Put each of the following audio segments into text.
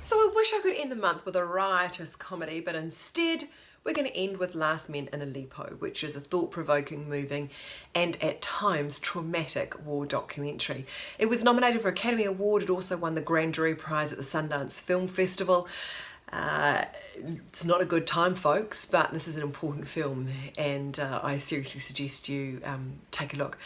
So I wish I could end the month with a riotous comedy, but instead we're going to end with Men in Aleppo, which is a thought-provoking, moving and at times traumatic war documentary. It was nominated for Academy Award. It also won the Grand Jury Prize at the Sundance Film Festival. It's not a good time, folks, but this is an important film, and I seriously suggest you take a look.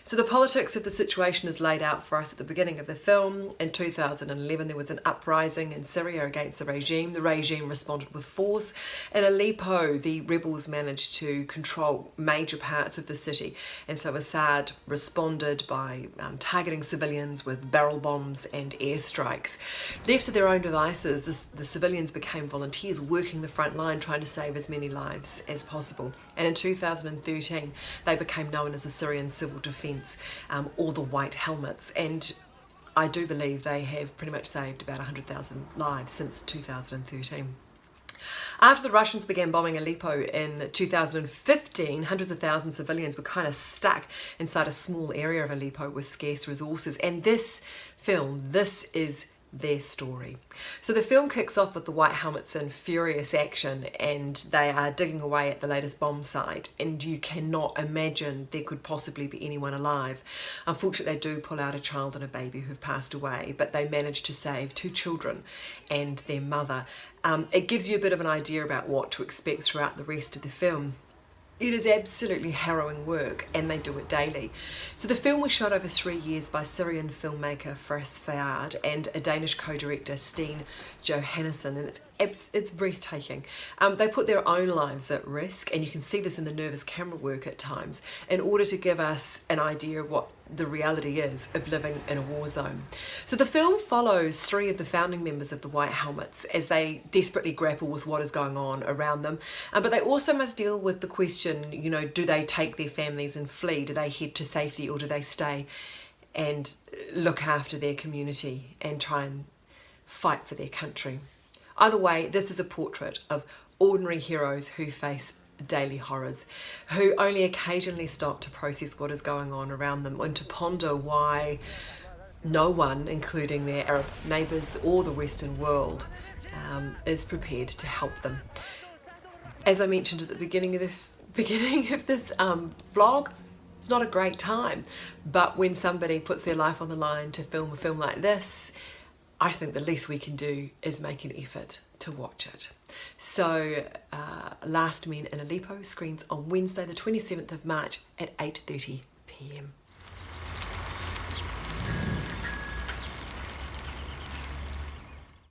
So the politics of the situation is laid out for us at the beginning of the film. In 2011 there was an uprising in Syria against the regime. The regime responded with force. In Aleppo the rebels managed to control major parts of the city, and so Assad responded by targeting civilians with barrel bombs and airstrikes. Left to their own devices, the civilians became volunteers working the front line trying to save as many lives as possible. And in 2013 they became known as the Syrian Civil Defence, or the White Helmets, and I do believe they have pretty much saved about 100,000 lives since 2013. After the Russians began bombing Aleppo in 2015, hundreds of thousands of civilians were kind of stuck inside a small area of Aleppo with scarce resources, and this is their story. So the film kicks off with the White Helmets in furious action, and they are digging away at the latest bomb site, and you cannot imagine there could possibly be anyone alive. Unfortunately, they do pull out a child and a baby who've passed away, but they manage to save 2 children and their mother. It gives you a bit of an idea about what to expect throughout the rest of the film. It is absolutely harrowing work, and they do it daily. So the film was shot over 3 years by Syrian filmmaker Francesca Rudkin and a Danish co-director Steen Johannesson, and it's breathtaking. They put their own lives at risk, and you can see this in the nervous camera work at times, in order to give us an idea of what the reality is of living in a war zone. So the film follows 3 of the founding members of the White Helmets as they desperately grapple with what is going on around them, but they also must deal with the question, you know, do they take their families and flee? Do they head to safety, or do they stay and look after their community and try and fight for their country? Either way, this is a portrait of ordinary heroes who face daily horrors, who only occasionally stop to process what is going on around them and to ponder why no one, including their Arab neighbours or the Western world, is prepared to help them. As I mentioned at the beginning of this vlog, it's not a great time, but when somebody puts their life on the line to film a film like this, I think the least we can do is make an effort to watch it. So Men in Aleppo screens on Wednesday the 27th of March at 8:30 p.m.